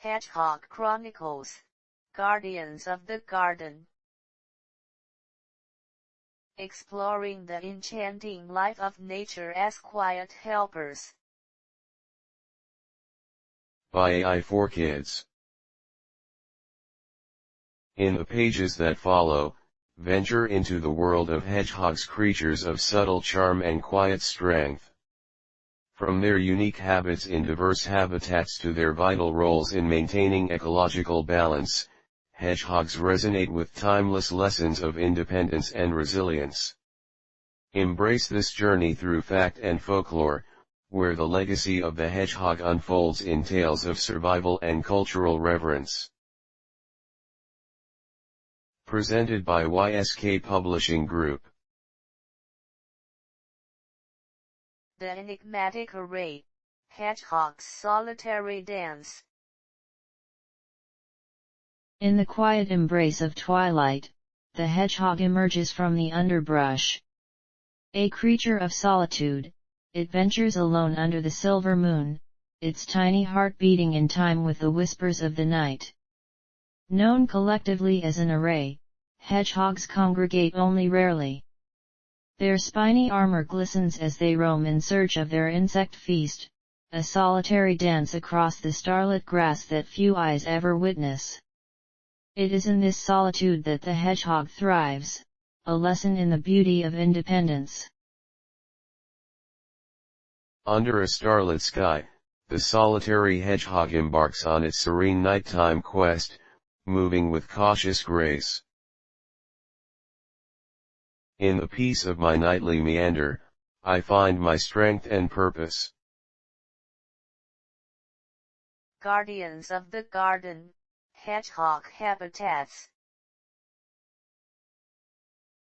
Hedgehog Chronicles, Guardians of the Garden. Exploring the enchanting life of nature as quiet helpers. By AI for Kids. In the pages that follow, venture into the world of hedgehogs, creatures of subtle charm and quiet strength. From their unique habits in diverse habitats to their vital roles in maintaining ecological balance, hedgehogs resonate with timeless lessons of independence and resilience. Embrace this journey through fact and folklore, where the legacy of the hedgehog unfolds in tales of survival and cultural reverence. Presented by YSK Publishing Group. The enigmatic array, Hedgehog's solitary dance. In the quiet embrace of twilight, the hedgehog emerges from the underbrush. A creature of solitude, it ventures alone under the silver moon, its tiny heart beating in time with the whispers of the night. Known collectively as an array, hedgehogs congregate only rarely. Their spiny armor glistens as they roam in search of their insect feast, a solitary dance across the starlit grass that few eyes ever witness. It is in this solitude that the hedgehog thrives, a lesson in the beauty of independence. Under a starlit sky, the solitary hedgehog embarks on its serene nighttime quest, moving with cautious grace. In the peace of my nightly meander, I find my strength and purpose. Guardians of the Garden, Hedgehog Habitats.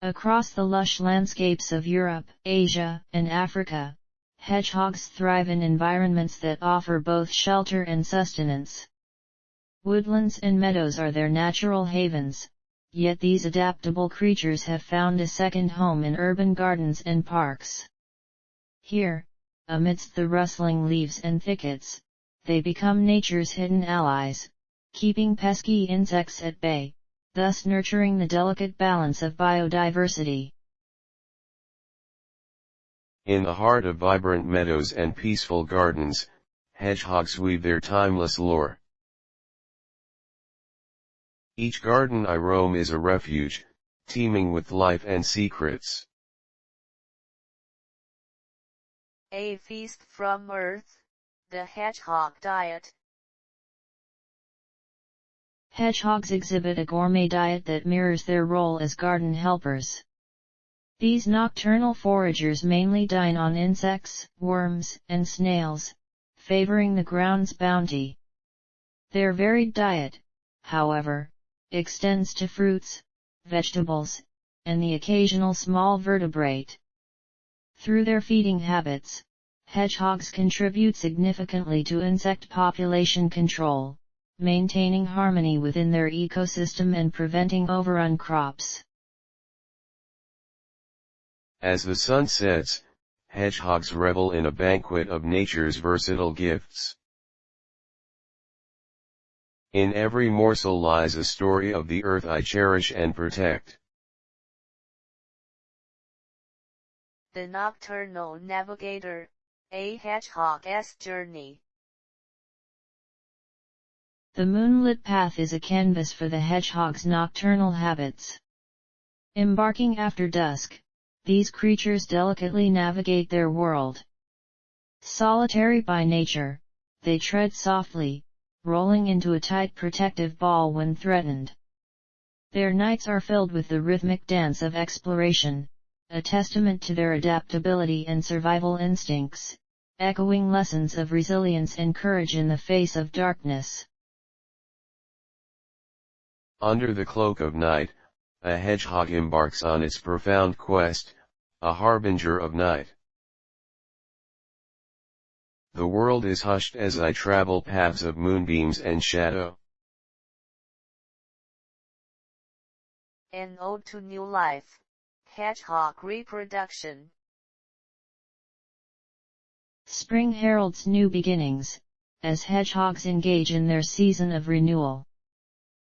Across the lush landscapes of Europe, Asia, and Africa, hedgehogs thrive in environments that offer both shelter and sustenance. Woodlands and meadows are their natural havens, yet these adaptable creatures have found a second home in urban gardens and parks. Here, amidst the rustling leaves and thickets, they become nature's hidden allies, keeping pesky insects at bay, thus nurturing the delicate balance of biodiversity. In the heart of vibrant meadows and peaceful gardens, hedgehogs weave their timeless lore. Each garden I roam is a refuge, teeming with life and secrets. A feast from Earth, the hedgehog diet. Hedgehogs exhibit a gourmet diet that mirrors their role as garden helpers. These nocturnal foragers mainly dine on insects, worms, and snails, favoring the ground's bounty. Their varied diet, however, extends to fruits, vegetables, and the occasional small vertebrate. Through their feeding habits, hedgehogs contribute significantly to insect population control, maintaining harmony within their ecosystem and preventing overrun crops. As the sun sets, hedgehogs revel in a banquet of nature's versatile gifts. In every morsel lies a story of the earth I cherish and protect. The Nocturnal Navigator, a hedgehog's journey. The moonlit path is a canvas for the hedgehog's nocturnal habits. Embarking after dusk, these creatures delicately navigate their world. Solitary by nature, they tread softly, rolling into a tight protective ball when threatened. Their nights are filled with the rhythmic dance of exploration, a testament to their adaptability and survival instincts, echoing lessons of resilience and courage in the face of darkness. Under the cloak of night, a hedgehog embarks on its profound quest, a harbinger of night. The world is hushed as I travel paths of moonbeams and shadow. An ode to new life, hedgehog reproduction. Spring heralds new beginnings, as hedgehogs engage in their season of renewal.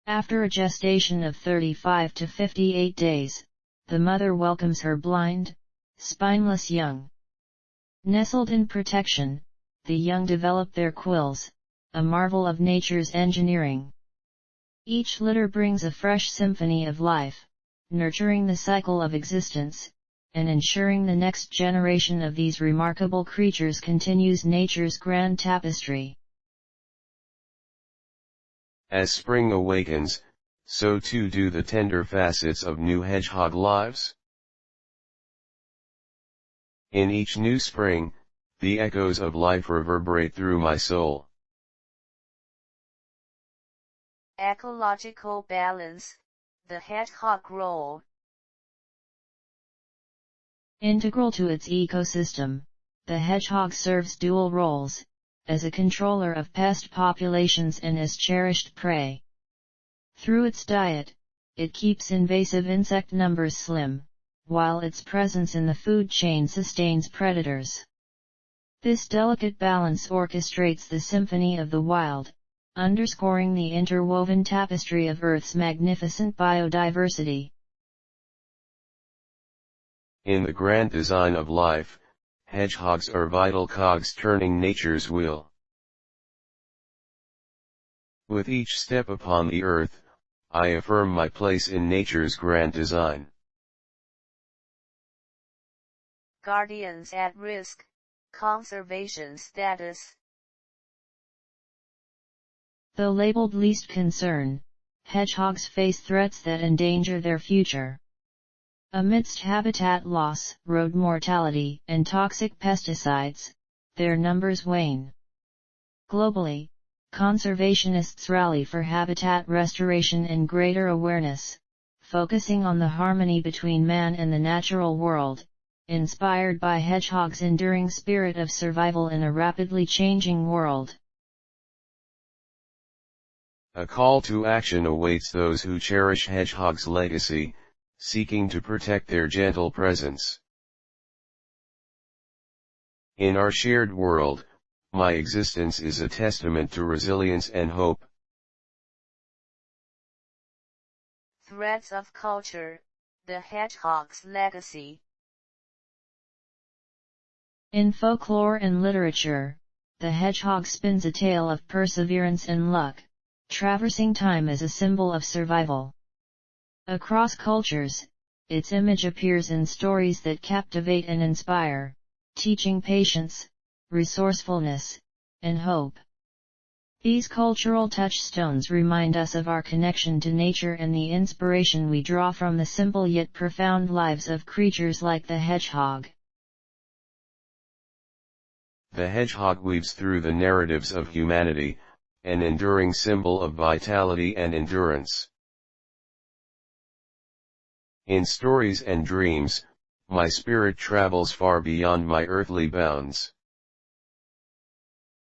After a gestation of 35 to 58 days, the mother welcomes her blind, spineless young. Nestled in protection, the young develop their quills, a marvel of nature's engineering. Each litter brings a fresh symphony of life, nurturing the cycle of existence, and ensuring the next generation of these remarkable creatures continues nature's grand tapestry. As spring awakens, so too do the tender facets of new hedgehog lives. In each new spring, the echoes of life reverberate through my soul. Ecological balance, the hedgehog role. Integral to its ecosystem, the hedgehog serves dual roles, as a controller of pest populations and as cherished prey. Through its diet, it keeps invasive insect numbers slim, while its presence in the food chain sustains predators. This delicate balance orchestrates the symphony of the wild, underscoring the interwoven tapestry of Earth's magnificent biodiversity. In the grand design of life, hedgehogs are vital cogs turning nature's wheel. With each step upon the earth, I affirm my place in nature's grand design. Guardians at risk, conservation status. Though labeled least concern, hedgehogs face threats that endanger their future. Amidst habitat loss, road mortality, and toxic pesticides, their numbers wane. Globally, conservationists rally for habitat restoration and greater awareness, focusing on the harmony between man and the natural world, inspired by hedgehogs' enduring spirit of survival in a rapidly changing world. A call to action awaits those who cherish hedgehogs' legacy, seeking to protect their gentle presence. In our shared world, my existence is a testament to resilience and hope. Threads of culture, the hedgehog's legacy. In folklore and literature, the hedgehog spins a tale of perseverance and luck, traversing time as a symbol of survival. Across cultures, its image appears in stories that captivate and inspire, teaching patience, resourcefulness, and hope. These cultural touchstones remind us of our connection to nature and the inspiration we draw from the simple yet profound lives of creatures like the hedgehog. The hedgehog weaves through the narratives of humanity, an enduring symbol of vitality and endurance. In stories and dreams, my spirit travels far beyond my earthly bounds.